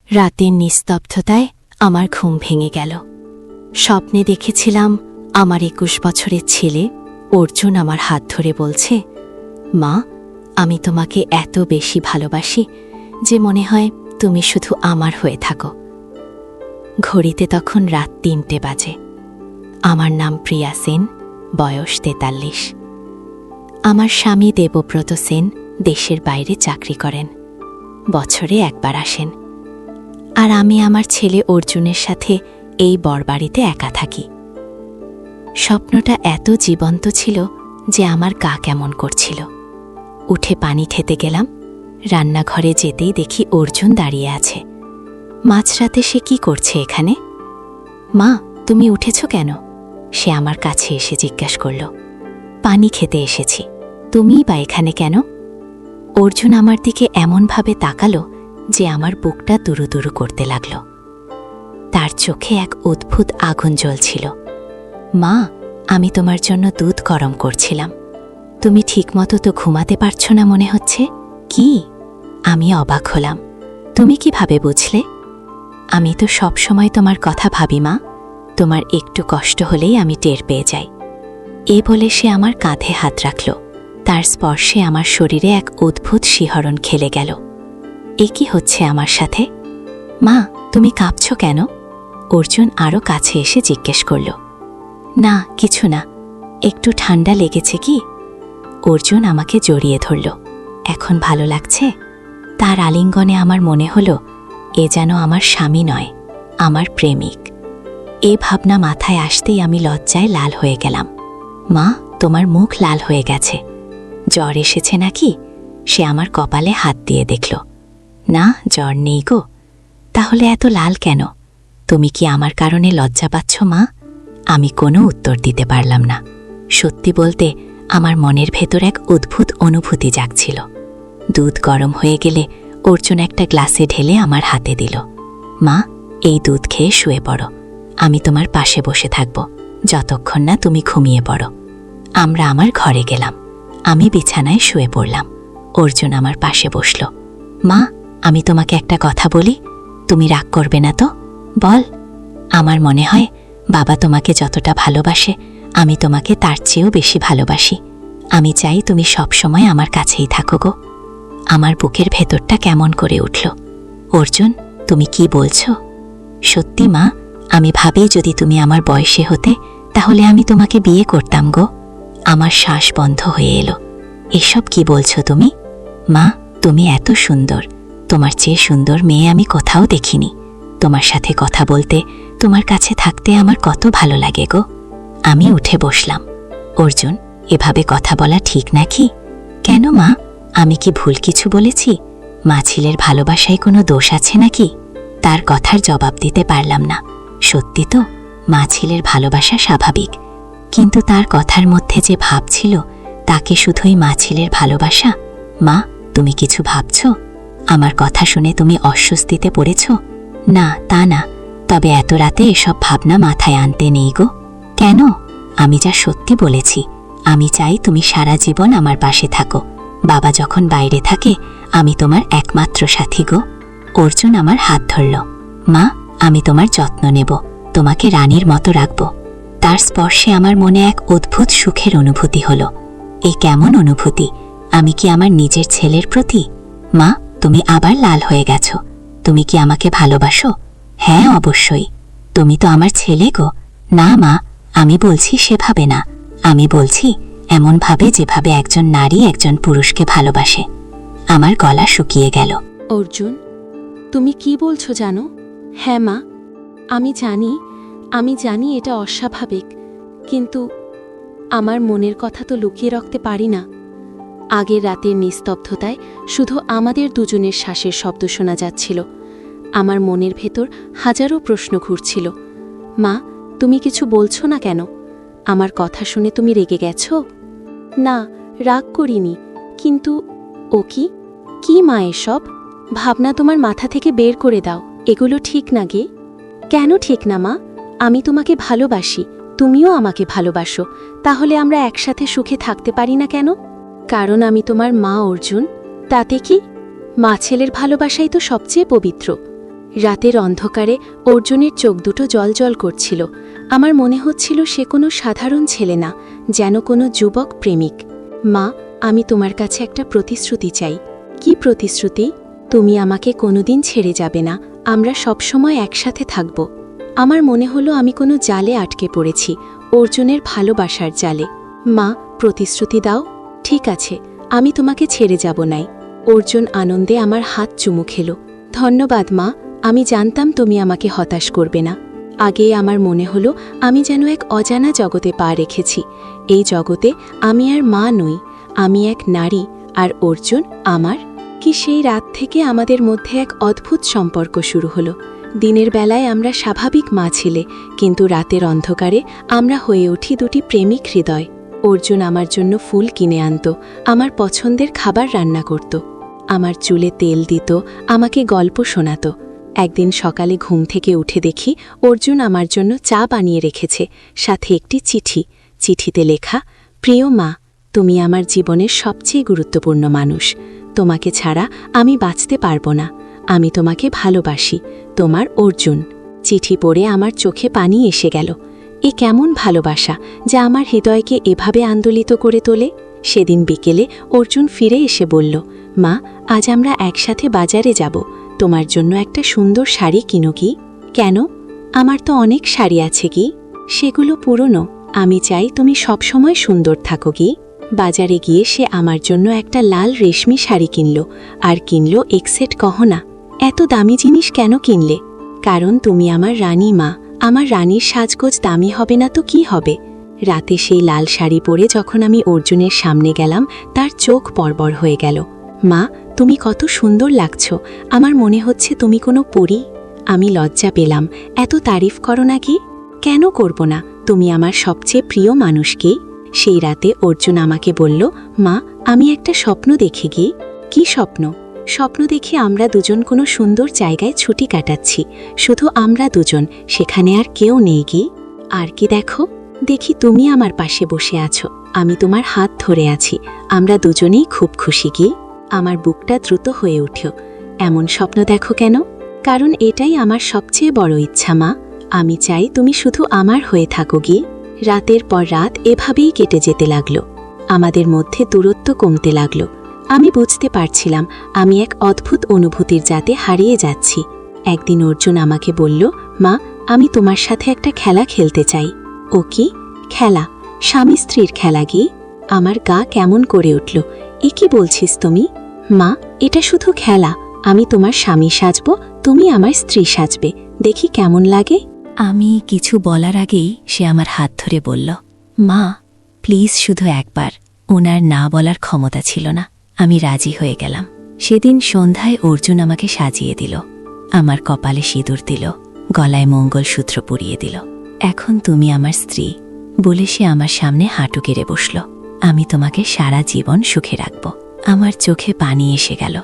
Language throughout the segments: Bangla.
রাতের নিস্তব্ধতায় আমার ঘুম ভেঙে গেল। স্বপ্নে দেখেছিলাম আমার ২১ বছরের ছেলে অর্জুন আমার হাত ধরে বলছে, মা, আমি তোমাকে এত বেশি ভালোবাসি যে মনে হয় তুমি শুধু আমার হয়ে থাকো। ঘড়িতে তখন রাত ৩টে বাজে। আমার নাম প্রিয়া সেন, বয়স ৪৩। আমার স্বামী দেবব্রত সেন দেশের বাইরে চাকরি করেন, বছরে একবার আসেন। আর আমি আমার ছেলে অর্জুনের সাথে এই বরবাড়িতে একা থাকি। স্বপ্নটা এত জীবন্ত ছিল যে আমার গা কেমন করছিল। উঠে পানি খেতে গেলাম। রান্নাঘরে যেতেই দেখি অর্জুন দাঁড়িয়ে আছে। মাঝরাতে সে কি করছে এখানে? মা, তুমি উঠেছ কেন? সে আমার কাছে এসে জিজ্ঞাসা করল। পানি খেতে এসেছি, তুমিই বা এখানে কেন? অর্জুন আমার দিকে এমনভাবে তাকালো যে আমার বুকটা দুরু দুরু করতে লাগল। তার চোখে এক অদ্ভুত আগুন জ্বলছিল। মা, আমি তোমার জন্য দুধ গরম করছিলাম। তুমি ঠিকমতো তো ঘুমাতে পারছো না মনে হচ্ছে। কি? আমি অবাক হলাম। তুমি কিভাবে বুঝলে? আমি তো সব সময় তোমার কথা ভাবি মা। তোমার একটু কষ্ট হলেই আমি টের পেয়ে যাই। এ বলে সে আমার কাঁধে হাত রাখল। তার স্পর্শে আমার শরীরে এক অদ্ভুত শিহরণ খেলে গেল। এ কি হচ্ছে আমার সাথে? মা, তুমি কাঁপছ কেন? অর্জুন আরও কাছে এসে জিজ্ঞেস করল। না, কিছু না, একটু ঠান্ডা লেগেছে কি? অর্জুন আমাকে জড়িয়ে ধরল। এখন ভালো লাগছে? তার আলিঙ্গনে আমার মনে হল এ যেন আমার স্বামী নয়, আমার প্রেমিক। এ ভাবনা মাথায় আসতেই আমি লজ্জায় লাল হয়ে গেলাম। মা, তোমার মুখ লাল হয়ে গেছে। জ্বর এসেছে নাকি? সে আমার কপালে হাত দিয়ে দেখল। না, জ্বর নেই গো। তাহলে এত লাল কেন? তুমি কি আমার কারণে লজ্জা পাচ্ছ মা? আমি কোনো উত্তর দিতে পারলাম না। সত্যি বলতে আমার মনের ভেতর এক অদ্ভুত অনুভূতি জাগছিল। দুধ গরম হয়ে গেলে অর্জুন একটা গ্লাসে ঢেলে আমার হাতে দিল। মা, এই দুধ খেয়ে শুয়ে পড়ো। আমি তোমার পাশে বসে থাকব যতক্ষণ না তুমি ঘুমিয়ে পড়ো। আমরা আমার ঘরে গেলাম। আমি বিছানায় শুয়ে পড়লাম। অর্জুন আমার পাশে বসল। মা, আমি তোমাকে একটা কথা বলি, তুমি রাগ করবে না তো? বল। আমার মনে হয় বাবা তোমাকে যতটা ভালোবাসে আমি তোমাকে তার চেয়েও বেশি ভালোবাসি। আমি চাই তুমি সব সময় আমার কাছেই থাকো গো। আমার বুকের ভেতরটা কেমন করে উঠল। অর্জুন, তুমি কি বলছো? সত্যি মা, আমি ভাবি যদি তুমি আমার বয়সে হতে তাহলে আমি তোমাকে বিয়ে করতাম গো। আমার শ্বাস বন্ধ হয়ে এলো। এসব কি বলছো তুমি? মা, তুমি এত সুন্দর। তোমার চেয়ে সুন্দর মেয়ে আমি কোথাও দেখিনি। তোমার সাথে কথা বলতে, তোমার কাছে থাকতে আমার কত ভালো লাগে গো। আমি উঠে বসলাম। অর্জুন, এভাবে কথা বলা ঠিক নাকি? কেন মা, আমি কি ভুল কিছু বলেছি? মা ছেলের ভালোবাসায় কোনো দোষ আছে নাকি? তার কথার জবাব দিতে পারলাম না। সত্যি তো, মা ছেলের ভালোবাসা স্বাভাবিক, কিন্তু তার কথার মধ্যে যে ভাব ছিল তাকে শুধুই মা ছেলের ভালোবাসা। মা, তুমি কিছু ভাবছ? আমার কথা শুনে তুমি অস্বস্তিতে পড়েছ? না, তা না, তবে এত রাতে এসব ভাবনা মাথায় আনতে নেই গো। কেন? আমি যা সত্যি বলেছি। আমি চাই তুমি সারা জীবন আমার পাশে থাকো। বাবা যখন বাইরে থাকে আমি তোমার একমাত্র সাথী গো। অর্জুন আমার হাত ধরল। মা, আমি তোমার যত্ন নেব, তোমাকে রানীর মতো রাখব। তার স্পর্শে আমার মনে এক অদ্ভুত সুখের অনুভূতি হলো। এই কেমন অনুভূতি? আমি কি আমার নিজের ছেলের প্রতি? মা, তুমি আবার লাল হয়ে গেছো। তুমি কি আমাকে ভালোবাসো? হ্যাঁ, অবশ্যই। তুমি তো আমার ছেলে গো। না মা, আমি বলছি সেভাবে না। আমি বলছি এমনভাবে যেভাবে একজন নারী একজন পুরুষকে ভালোবাসে। আমার গলা শুকিয়ে গেল। অর্জুন, তুমি কি বলছো জানো? হ্যাঁ মা, আমি জানি এটা অস্বাভাবিক, কিন্তু আমার মনের কথা তো লুকিয়ে রাখতে পারি না। আগের রাতের নিস্তব্ধতায় শুধু আমাদের দুজনের শ্বাসের শব্দ শোনা যাচ্ছিল। আমার মনের ভেতর হাজারো প্রশ্ন ঘুরছিল। মা, তুমি কিছু বলছো না কেন? আমার কথা শুনে তুমি রেগে গেছো? না, রাগ করিনি, কিন্তু ও কি মা এসব ভাবনা তোমার মাথা থেকে বের করে দাও। এগুলো ঠিক না গে। কেন ঠিক না মা? আমি তোমাকে ভালোবাসি, তুমিও আমাকে ভালোবাসো। তাহলে আমরা একসাথে সুখে থাকতে পারি না কেন? কারণ আমি তোমার মা অর্জুন। তাতে কি? মা ছেলের ভালোবাসাই তো সবচেয়ে পবিত্র। রাতের অন্ধকারে অর্জুনের চোখ দুটো জলজল করছিল। আমার মনে হচ্ছিল সে কোনো সাধারণ ছেলে না, যেন কোনো যুবক প্রেমিক। মা, আমি তোমার কাছে একটা প্রতিশ্রুতি চাই। কি প্রতিশ্রুতি? তুমি আমাকে কোনোদিন ছেড়ে যাবে না, আমরা সবসময় একসাথে থাকব। আমার মনে হলো আমি কোনো জালে আটকে পড়েছি, অর্জুনের ভালোবাসার জালে। মা, প্রতিশ্রুতি দাও। ঠিক আছে, আমি তোমাকে ছেড়ে যাব নাই। অর্জুন আনন্দে আমার হাত চুমু খেল। ধন্যবাদ মা, আমি জানতাম তুমি আমাকে হতাশ করবে না। আগে আমার মনে হলো আমি যেন এক অজানা জগতে পা রেখেছি। এই জগতে আমি আর মা নই, আমি এক নারী, আর অর্জুন আমার। কি সেই রাত থেকে আমাদের মধ্যে এক অদ্ভুত সম্পর্ক শুরু হলো। দিনের বেলায় আমরা স্বাভাবিক মা ছেলে, কিন্তু রাতের অন্ধকারে আমরা হয়ে উঠি দুটি প্রেমিক হৃদয়। অর্জুন আমার জন্য ফুল কিনে আনত, আমার পছন্দের খাবার রান্না করত, আমার চুলে তেল দিত, আমাকে গল্প শোনাত। একদিন সকালে ঘুম থেকে উঠে দেখি অর্জুন আমার জন্য চা বানিয়ে রেখেছে, সাথে একটি চিঠি। চিঠিতে লেখা, প্রিয় মা, তুমি আমার জীবনের সবচেয়ে গুরুত্বপূর্ণ মানুষ। তোমাকে ছাড়া আমি বাঁচতে পারবো না। আমি তোমাকে ভালোবাসি, তোমার অর্জুন। চিঠি পড়ে আমার চোখে পানি এসে গেল। এ কেমন ভালোবাসা যা আমার হৃদয়কে এভাবে আন্দোলিত করে তোলে। সেদিন বিকেলে অর্জুন ফিরে এসে বলল, মা, আজ আমরা একসাথে বাজারে যাব, তোমার জন্য একটা সুন্দর শাড়ি কিনো কি? কেন? আমার তো অনেক শাড়ি আছে কি, সেগুলো পুরনো। আমি চাই তুমি সবসময় সুন্দর থাকো কি। বাজারে গিয়ে সে আমার জন্য একটা লাল রেশমি শাড়ি কিনল, আর কিনল এক সেট গহনা। এত দামি জিনিস কেন কিনলে? কারণ তুমি আমার রানী মা, আমার রানীর সাজগোজ দামি হবে না তো কি হবে? রাতে সেই লাল শাড়ি পরে যখন আমি অর্জুনের সামনে গেলাম, তার চোখ বড়বড় হয়ে গেল। মা, তুমি কত সুন্দর লাগছো, আমার মনে হচ্ছে তুমি কোনো পরী। আমি লজ্জা পেলাম। এত তারিফ করো না কি? কেন করব না, তুমি আমার সবচেয়ে প্রিয় মানুষ কি? সেই রাতে অর্জুন আমাকে বলল, মা, আমি একটা স্বপ্ন দেখে গিয়ে। কি স্বপ্ন? স্বপ্ন দেখে আমরা দুজন কোনো সুন্দর জায়গায় ছুটি কাটাচ্ছি, শুধু আমরা দুজন, সেখানে আর কেউ নেই গি। আর কি দেখো? দেখি তুমি আমার পাশে বসে আছো, আমি তোমার হাত ধরে আছি, আমরা দুজনেই খুব খুশি গি। আমার বুকটা দ্রুত হয়ে উঠল। এমন স্বপ্ন দেখো কেন? কারণ এটাই আমার সবচেয়ে বড় ইচ্ছা মা। আমি চাই তুমি শুধু আমার হয়ে থাকো গিয়ে। রাতের পর রাত এভাবেই কেটে যেতে লাগলো। আমাদের মধ্যে দূরত্ব কমতে লাগলো। আমি বুঝতে পারছিলাম আমি এক অদ্ভুত অনুভূতির জাতে হারিয়ে যাচ্ছি। একদিন অর্জুন আমাকে বলল, মা, আমি তোমার সাথে একটা খেলা খেলতে চাই। ও কি খেলা? স্বামী স্ত্রীর খেলা গি? আমার গা কেমন করে উঠল। এ কি বলছিস তুমি? মা, এটা শুধু খেলা। আমি তোমার স্বামী সাজব, তুমি আমার স্ত্রী সাজবে, দেখি কেমন লাগে। আমি কিছু বলার আগেই সে আমার হাত ধরে বলল, মা, প্লিজ শুধু একবার। ওনার না বলার ক্ষমতা ছিল না। আমি রাজি হয়ে গেলাম। সেদিন সন্ধ্যায় অর্জুন আমাকে সাজিয়ে দিল, আমার কপালে সিঁদুর দিল, গলায় মঙ্গলসূত্র পরিয়ে দিল। এখন তুমি আমার স্ত্রী বলে সে আমার সামনে হাঁটু গেড়ে বসল। আমি তোমাকে সারা জীবন সুখে রাখব। আমার চোখে পানি এসে গেল।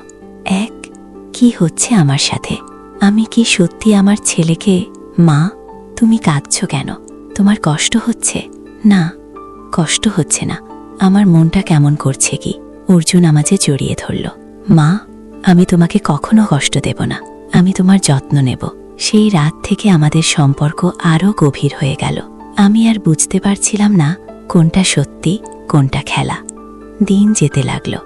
কি হচ্ছে আমার সাথে? আমি কি সত্যি আমার ছেলেকে? মা, তুমি কাঁদছ কেন? তোমার কষ্ট হচ্ছে? না, কষ্ট হচ্ছে না, আমার মনটা কেমন করছে কি। অর্জুন আমাকে জড়িয়ে ধরল। মা, আমি তোমাকে কখনো কষ্ট দেব না, আমি তোমার যত্ন নেব। সেই রাত থেকে আমাদের সম্পর্ক আরও গভীর হয়ে গেল। আমি আর বুঝতে পারছিলাম না কোনটা সত্যি, কোনটা খেলা। দিন যেতে লাগলো,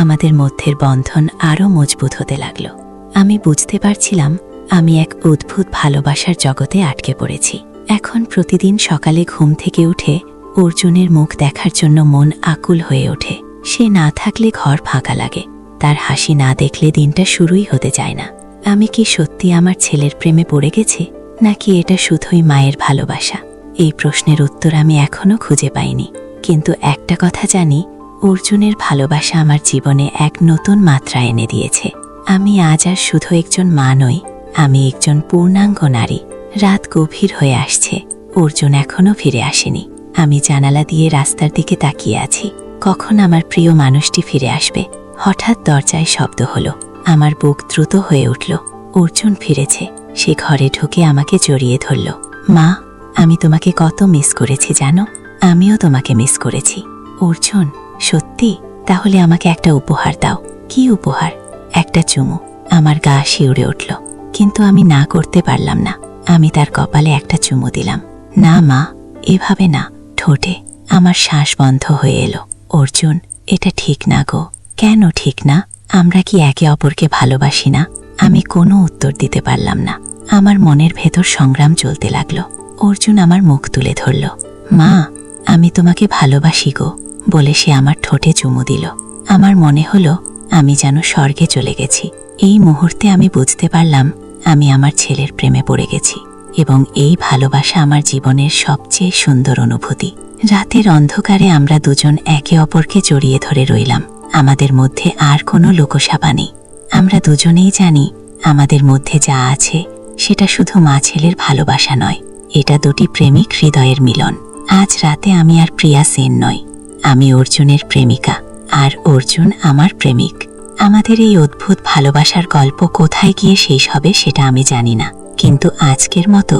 আমাদের মধ্যের বন্ধন আরও মজবুত হতে লাগলো। আমি বুঝতে পারছিলাম আমি এক অদ্ভুত ভালোবাসার জগতে আটকে পড়েছি। এখন প্রতিদিন সকালে ঘুম থেকে উঠে অর্জুনের মুখ দেখার জন্য মন আকুল হয়ে ওঠে। সে না থাকলে ঘর ফাঁকা লাগে, তার হাসি না দেখলে দিনটা শুরুই হতে যায় না। আমি কি সত্যি আমার ছেলের প্রেমে পড়ে গেছি, নাকি এটা শুধুই মায়ের ভালোবাসা? এই প্রশ্নের উত্তর আমি এখনো খুঁজে পাইনি, কিন্তু একটা কথা জানি, অর্জুনের ভালোবাসা আমার জীবনে এক নতুন মাত্রা এনে দিয়েছে। আমি আজ আর শুধু একজন মা নই, আমি একজন পূর্ণাঙ্গ নারী। রাত গভীর হয়ে আসছে, অর্জুন এখনো ফিরে আসেনি। আমি জানালা দিয়ে রাস্তার দিকে তাকিয়ে আছি, কখন আমার প্রিয় মানুষটি ফিরে আসবে। হঠাৎ দরজায় শব্দ হলো, আমার বুক দ্রুত হয়ে উঠল। অর্জুন ফিরেছে। সে ঘরে ঢুকে আমাকে জড়িয়ে ধরল। মা, আমি তোমাকে কত মিস করেছি জানো? আমিও তোমাকে মিস করেছি। অর্জুন, সত্যি? তাহলে আমাকে একটা উপহার দাও। কি উপহার? একটা চুমু। আমার গা শিউরে উঠল। কিন্তু আমি না করতে পারলাম না। আমি তার কপালে একটা চুমু দিলাম। না মা, এভাবে না। ঠোঁটে আমার শ্বাস বন্ধ হয়ে এলো। অর্জুন, এটা ঠিক না গো। কেন ঠিক না? আমরা কি একে অপরকে ভালোবাসি না? আমি কোনো উত্তর দিতে পারলাম না। আমার মনের ভেতর সংগ্রাম চলতে লাগলো। অর্জুন আমার মুখ তুলে ধরল। মা, আমি তোমাকে ভালোবাসি গো, বলে সে আমার ঠোঁটে চুমু দিল। আমার মনে হলো আমি যেন স্বর্গে চলে গেছি। এই মুহূর্তে আমি বুঝতে পারলাম আমি আমার ছেলের প্রেমে পড়ে গেছি, এবং এই ভালোবাসা আমার জীবনের সবচেয়ে সুন্দর অনুভূতি। রাতের অন্ধকারে আমরা দুজন একে অপরকে জড়িয়ে ধরে রইলাম। আমাদের মধ্যে আর কোনো লোকসাবা নেই। আমরা দুজনেই জানি আমাদের মধ্যে যা আছে সেটা শুধু মা ছেলের ভালোবাসা নয়, এটা দুটি প্রেমিক হৃদয়ের মিলন। আজ রাতে আমি আর প্রিয়া সেন নই, আমি অর্জুনের প্রেমিকা, আর অর্জুন আমার প্রেমিক। আমাদের এই অদ্ভুত ভালোবাসার গল্প কোথায় গিয়ে শেষ হবে সেটা আমি জানি না, কিন্তু আজকের মতো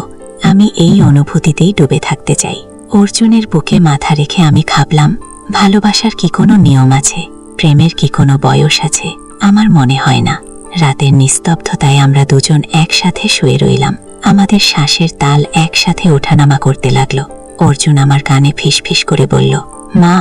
আমি এই অনুভূতিতেই ডুবে থাকতে চাই। অর্জুনের বুকে মাথা রেখে আমি ভাবলাম, ভালোবাসার কি কোনো নিয়ম আছে? প্রেমের কি কোনো বয়স আছে? আমার মনে হয় না। রাতের নিস্তব্ধতায় আমরা দুজন একসাথে শুয়ে রইলাম। আমাদের শ্বাসের তাল একসাথে ওঠানামা করতে লাগলো। অর্জুন আমার কানে ফিসফিস করে বলল, মা,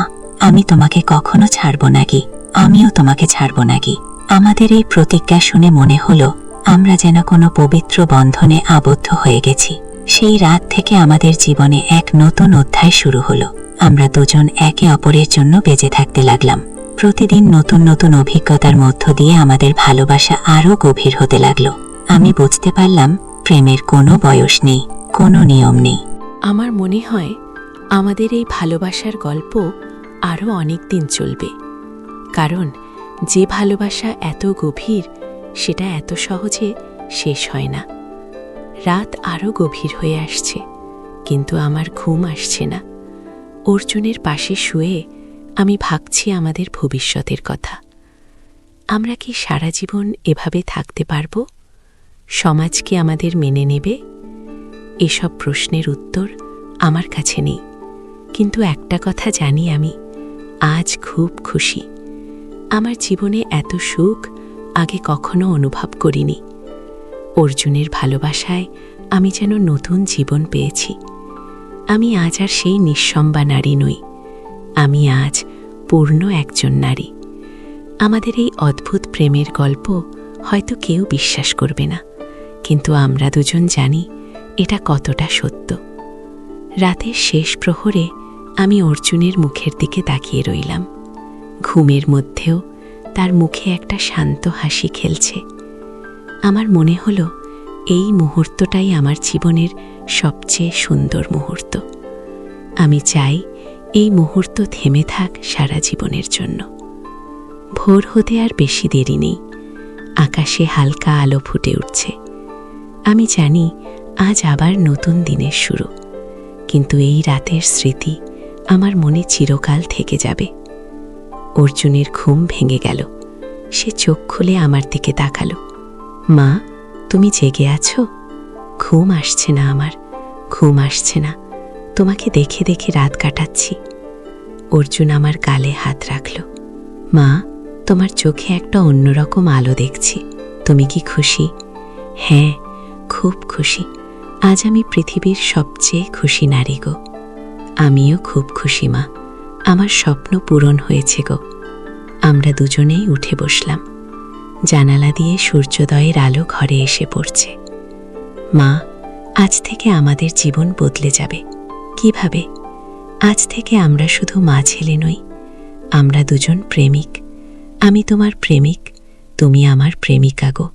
আমি তোমাকে কখনো ছাড়ব নাকি, আমিও তোমাকে ছাড়ব নাকি। আমাদের এই প্রতিজ্ঞা শুনে মনে হলো আমরা যেন কোনো পবিত্র বন্ধনে আবদ্ধ হয়ে গেছি। সেই রাত থেকে আমাদের জীবনে এক নতুন অধ্যায় শুরু হলো। আমরা দুজন একে অপরের জন্য বেঁচে থাকতে লাগলাম। প্রতিদিন নতুন নতুন অভিজ্ঞতার মধ্য দিয়ে আমাদের ভালোবাসা আরও গভীর হতে লাগলো। আমি বুঝতে পারলাম প্রেমের কোনো বয়স নেই, কোনো নিয়ম নেই। আমার মনে হয় আমাদের এই ভালোবাসার গল্প আরও অনেক দিন চলবে, কারণ যে ভালোবাসা এত গভীর সেটা এত সহজে শেষ হয় না। রাত আরও গভীর হয়ে আসছে, কিন্তু আমার ঘুম আসছে না। অর্জুনের পাশে শুয়ে আমি ভাবছি আমাদের ভবিষ্যতের কথা। আমরা কি সারা জীবন এভাবে থাকতে পারব? সমাজ কি আমাদের মেনে নেবে? এসব প্রশ্নের উত্তর আমার কাছে নেই, কিন্তু একটা কথা জানি, আমি আজ খুব খুশি। আমার জীবনে এত সুখ আগে কখনো অনুভব করিনি। অর্জুনের ভালোবাসায় আমি যেন নতুন জীবন পেয়েছি। আমি আজ আর সেই নিঃসম্বা নারী নই, আমি আজ পূর্ণ একজন নারী। আমাদের এই অদ্ভুত প্রেমের গল্প হয়তো কেউ বিশ্বাস করবে না, কিন্তু আমরা দুজন জানি এটা কতটা সত্য। রাতের শেষ প্রহরে আমি অর্জুনের মুখের দিকে তাকিয়ে রইলাম। ঘুমের মধ্যেও তার মুখে একটা শান্ত হাসি খেলছে। আমার মনে হলো এই মুহূর্তটাই আমার জীবনের সবচেয়ে সুন্দর মুহূর্ত। আমি চাই এই মুহূর্ত থেমে থাক সারা জীবনের জন্য। ভোর হতে আর বেশি দেরি নেই। আকাশে হালকা আলো ফুটে উঠছে। আমি জানি আজ আবার নতুন দিনের শুরু, কিন্তু এই রাতের স্মৃতি আমার মনে চিরকাল থেকে যাবে। অর্জুনের ঘুম ভেঙে গেল। সে চোখ খুলে আমার দিকে তাকালো। মা, তুমি জেগে আছো? ঘুম আসছে না আমার, ঘুম আসছে না। তোমাকে দেখে দেখে রাত কাটাচ্ছি। অর্জুন আমার গালে হাত রাখল। মা, তোমার চোখে একটা অন্যরকম আলো দেখছি। তুমি কি খুশি? হ্যাঁ, খুব খুশি। আজ আমি পৃথিবীর সবচেয়ে খুশি নারী গো। আমিও খুব খুশি মা, আমার স্বপ্ন পূরণ হয়েছে গো। আমরা দুজনেই উঠে বসলাম। জানালা দিয়ে সূর্যোদয়ের আলো ঘরে এসে পড়ছে। মা, আজ থেকে আমাদের জীবন বদলে যাবে। কিভাবে? আজ থেকে আমরা শুধু মা ছেলে নই, আমরা দুজন প্রেমিক। আমি তোমার প্রেমিক, তুমি আমার প্রেমিকা গো।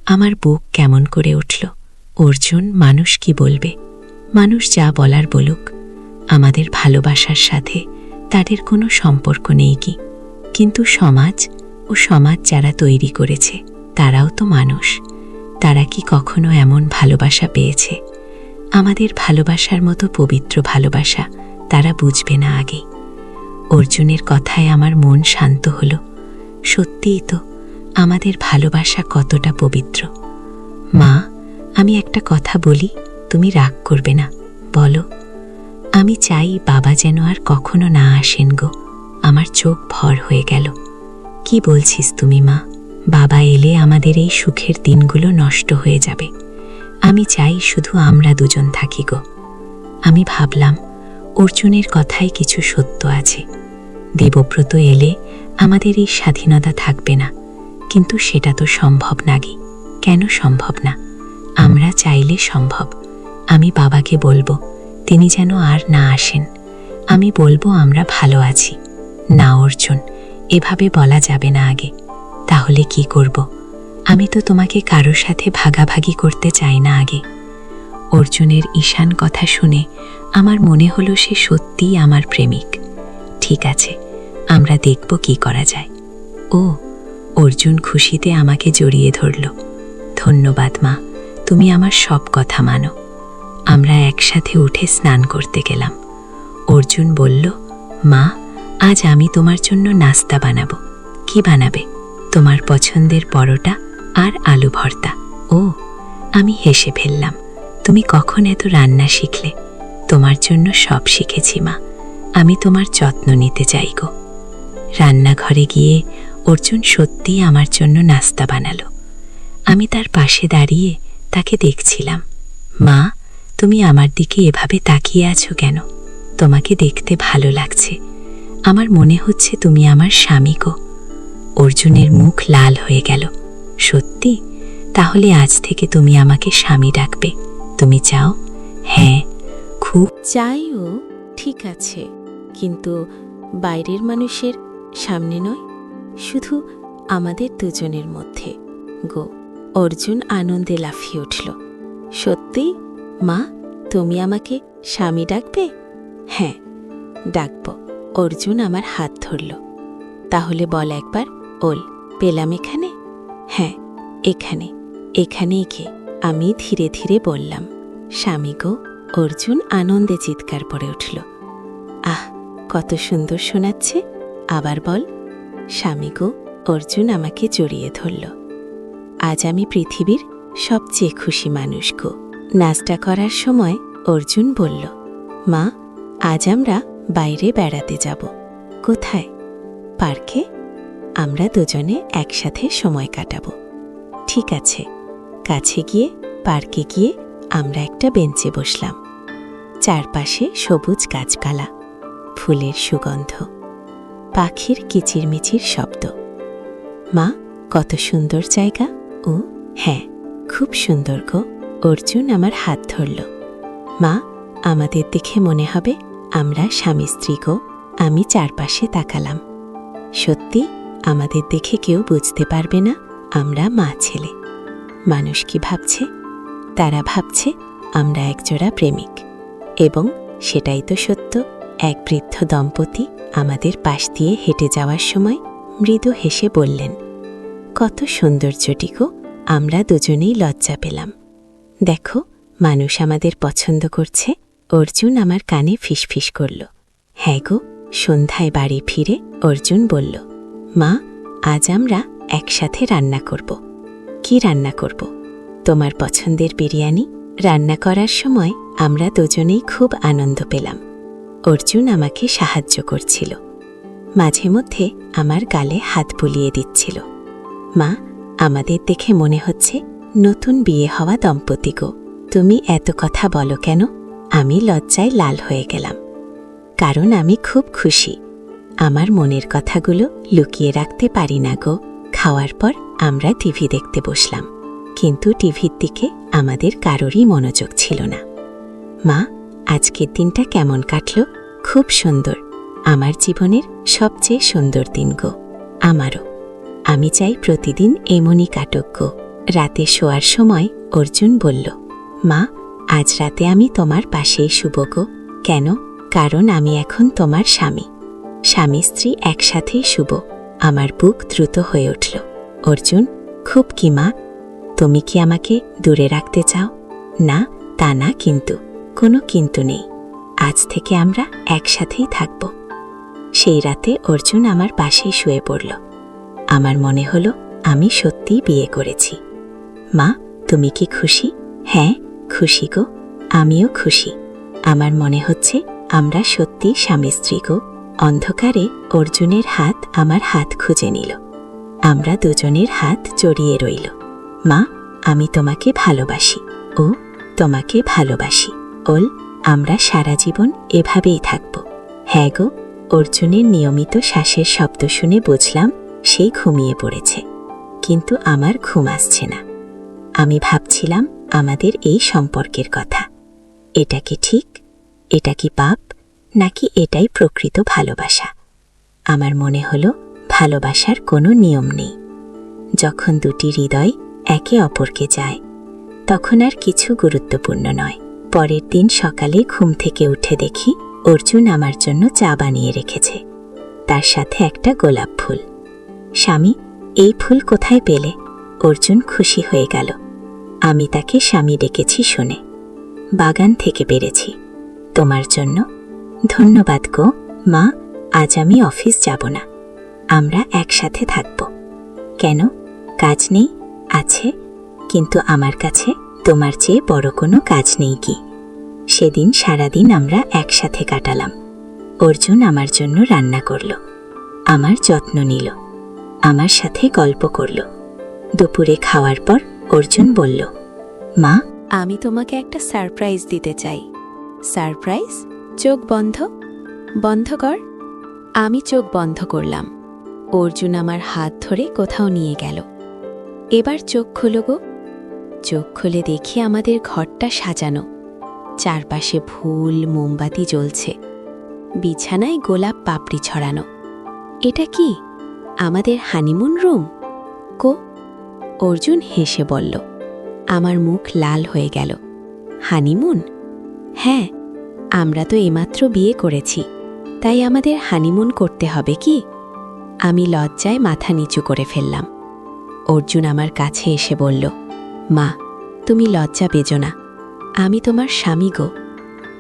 আমার বুক কেমন করে উঠল। অর্জুন, মানুষ কি বলবে? মানুষ যা বলার বলুক, আমাদের ভালোবাসার সাথে তাদের কোনো সম্পর্ক নেই কি? কিন্তু সমাজ ও সমাজ যারা তৈরি করেছে তারাও তো মানুষ। তারা কি কখনো এমন ভালোবাসা পেয়েছে? আমাদের ভালোবাসার মতো পবিত্র ভালোবাসা তারা বুঝবে না আগেই। অর্জুনের কথায় আমার মন শান্ত হলো। সত্যিই তো, আমাদের ভালোবাসা কতটা পবিত্র। মা, আমি একটা কথা বলি, তুমি রাগ করবে না? বলো। আমি চাই বাবা যেন আর কখনো না আসেন গো। আমার চোখ ভর হয়ে গেল। কি বলছিস তুমি মা? বাবা এলে আমাদের এই সুখের দিনগুলো নষ্ট হয়ে যাবে। আমি চাই শুধু আমরা দুজন থাকি গো। আমি ভাবলাম অর্জুনের কথায় কিছু সত্য আছে। দেবব্রত এলে আমাদের এই স্বাধীনতা থাকবে না, কিন্তু সেটা তো সম্ভব নাকি? কেন সম্ভব না? আমরা চাইলে সম্ভব। আমি বাবাকে বলবো তিনি যেন আর না আসেন। আমি বলবো আমরা ভালো আছি। না অর্জুন, এভাবে বলা যাবে না আগে। তাহলে কি করব? আমি তো তোমাকে কারোর সাথে ভাগাভাগি করতে চাই না আগে। অর্জুনের ঈশান কথা শুনে আমার মনে হলো সে সত্যিই আমার প্রেমিক। ঠিক আছে, আমরা দেখব কি করা যায়। ও, অর্জুন খুশিতে আমাকে জড়িয়ে ধরল। ধন্যবাদ মা, তুমি আমার সব কথা মানো। আমরা একসাথে উঠে স্নান করতে গেলাম। অর্জুন বলল, মা, আজ আমি তোমার জন্য নাস্তা বানাবো। কি বানাবে? তোমার পছন্দের পরোটা আর আলু ভর্তা। ও, আমি হেসে ফেললাম। তুমি কখন এত রান্না শিখলে? তোমার জন্য সব শিখেছি মা। আমি তোমার যত্ন নিতে চাই গো। রান্নাঘরে গিয়ে অর্জুন সত্যিই আমার জন্য নাস্তা বানালো। আমি তার পাশে দাঁড়িয়ে তাকে দেখছিলাম। মা, তুমি আমার দিকে এভাবে তাকিয়ে আছো কেন? তোমাকে দেখতে ভালো লাগছে। আমার মনে হচ্ছে তুমি আমার স্বামী গো। অর্জুনের মুখ লাল হয়ে গেল। সত্যি? তাহলে আজ থেকে তুমি আমাকে স্বামী ডাকবে। তুমি চাও? হ্যাঁ, খুব চাইও, ঠিক আছে, কিন্তু বাইরের মানুষের সামনে নয়, শুধু আমাদের দুজনের মধ্যে গো। অর্জুন আনন্দে লাফিয়ে উঠল। সত্যি মা, তুমি আমাকে স্বামী ডাকবে? হ্যাঁ, ডাকব। অর্জুন আমার হাত ধরল। তাহলে বল একবার, ওল পেলাম এখানে? হ্যাঁ, এখানে, এখানেই কে? আমি ধীরে ধীরে বললাম, স্বামী গো। অর্জুন আনন্দে চিৎকার পড়ে উঠল। আহ, কত সুন্দর শোনাচ্ছে। আবার বল, স্বামী গো। অর্জুন আমাকে জড়িয়ে ধরল। আজ আমি পৃথিবীর সবচেয়ে খুশি মানুষ গো। নাস্তা করার সময় অর্জুন বলল, মা, আজ আমরা বাইরে বেড়াতে যাব। কোথায়? পার্কে। আমরা দুজনে একসাথে সময় কাটাবো। ঠিক আছে। কাছে গিয়ে পার্কে গিয়ে আমরা একটা বেঞ্চে বসলাম। চারপাশে সবুজ গাছপালা, ফুলের সুগন্ধ, পাখির কিচিরমিচির শব্দ। মা, কত সুন্দর জায়গা। ও হ্যাঁ, খুব সুন্দর গো। অর্জুন আমার হাত ধরল। মা, আমাদের দেখে মনে হবে আমরা স্বামী স্ত্রী গো। আমি চারপাশে তাকালাম। সত্যি, আমাদের দেখে কেউ বুঝতে পারবে না আমরা মা ছেলে। মানুষ কি ভাবছে? তারা ভাবছে আমরা একজোড়া প্রেমিক। এবং সেটাই তো সত্য। এক বৃদ্ধ দম্পতি আমাদের পাশ দিয়ে হেঁটে যাওয়ার সময় মৃদু হেসে বললেন, কত সৌন্দর্যটি গো। আমরা দুজনেই লজ্জা পেলাম। দেখো, মানুষ আমাদের পছন্দ করছে। অর্জুন আমার কানে ফিসফিস করল। হ্যাঁ গো। সন্ধ্যায় বাড়ি ফিরে অর্জুন বলল, মা, আজ আমরা একসাথে রান্না করব। কি রান্না করব? তোমার পছন্দের বিরিয়ানি। রান্না করার সময় আমরা দুজনেই খুব আনন্দ পেলাম। অর্জুন আমাকে সাহায্য করছিল। মাঝে মধ্যে আমার গালে হাত বুলিয়ে দিচ্ছিল। মা, আমাদের দেখে মনে হচ্ছে নতুন বিয়ে হওয়া দম্পতি গো। তুমি এত কথা বলো কেন? আমি লজ্জায় লাল হয়ে গেলাম, কারণ আমি খুব খুশি। আমার মনের কথাগুলো লুকিয়ে রাখতে পারি না গো। খাওয়ার পর আমরা টিভি দেখতে বসলাম, কিন্তু টিভির দিকে আমাদের কারোরই মনোযোগ ছিল না। মা, আজকের দিনটা কেমন কাটল? খুব সুন্দর। আমার জীবনের সবচেয়ে সুন্দর দিন গো। আমারও। আমি চাই প্রতিদিন এমনই কাটুক গো। রাতে শোয়ার সময় অর্জুন বলল, মা, আজ রাতে আমি তোমার পাশেই শুব গো। কেন? কারণ আমি এখন তোমার স্বামী। স্বামী স্ত্রী একসাথেই শুব। আমার বুক দ্রুত হয়ে উঠল। অর্জুন, খুব কি মা? তুমি কি আমাকে দূরে রাখতে চাও? না, তা না, কিন্তু কোনো কিন্তু নেই। আজ থেকে আমরা একসাথেই থাকব। সেই রাতে অর্জুন আমার পাশেই শুয়ে পড়ল। আমার মনে হলো আমি সত্যিই বিয়ে করেছি। মা, তুমি কি খুশি? হ্যাঁ, খুশি গো। আমিও খুশি। আমার মনে হচ্ছে আমরা সত্যি স্বামী স্ত্রী গো। অন্ধকারে অর্জুনের হাত আমার হাত খুঁজে নিল। আমরা দুজনের হাত জড়িয়ে রইল। মা, আমি তোমাকে ভালোবাসি, ও তোমাকে ভালোবাসি। ওল, আমরা সারা জীবন এভাবেই থাকব। হ্যাঁ গো। অর্জুনের নিয়মিত শ্বাসের শব্দ শুনে বুঝলাম সেই ঘুমিয়ে পড়েছে, কিন্তু আমার ঘুম আসছে না। আমি ভাবছিলাম আমাদের এই সম্পর্কের কথা। এটা কি ঠিক? এটা কি পাপ? নাকি এটাই প্রকৃত ভালোবাসা? আমার মনে হলো ভালোবাসার কোনো নিয়ম নেই। যখন দুটি হৃদয় একে অপরকে যায়, তখন আর কিছু গুরুত্বপূর্ণ নয়। পরের দিন সকালে ঘুম থেকে উঠে দেখি অর্জুন আমার জন্য চা বানিয়ে রেখেছে, তার সাথে একটা গোলাপ ফুল। স্বামী, এই ফুল কোথায় পেলে? অর্জুন খুশি হয়ে গেল। আমি তাকে স্বামী ডেকেছি শুনে। বাগান থেকে পেরেছি, তোমার জন্য। ধন্যবাদ গো মা, আজ আমি অফিস যাব না, আমরা একসাথে থাকব। কেন, কাজ নেই? আছে, কিন্তু আমার কাছে তোমার চেয়ে বড় কোনো কাজ নেই কি? সেদিন সারাদিন আমরা একসাথে কাটালাম। অর্জুন আমার জন্য রান্না করল, আমার যত্ন নিল, আমার সাথে গল্প করল। দুপুরে খাওয়ার পর অর্জুন বলল, মা, আমি তোমাকে একটা সারপ্রাইজ দিতে চাই। সারপ্রাইজ? চোখ বন্ধ, বন্ধ কর। আমি চোখ বন্ধ করলাম। অর্জুন আমার হাত ধরে কোথাও নিয়ে গেল। এবার চোখ খোলো গো। চোখ খুলে দেখি আমাদের ঘরটা সাজানো, চারপাশে ফুল মোমবাতি জ্বলছে, বিছানায় গোলাপ পাপড়ি ছড়ানো। এটা কি আমাদের হানিমুন রুম? কো? অর্জুন হেসে বলল। আমার মুখ লাল হয়ে গেল। হানিমুন? হ্যাঁ, আমরা তো এইমাত্র বিয়ে করেছি, তাই আমাদের হানিমুন করতে হবে কি? আমি লজ্জায় মাথা নিচু করে ফেললাম। অর্জুন আমার কাছে এসে বলল, মা, তুমি লজ্জা পেজো না, আমি তোমার স্বামী গো।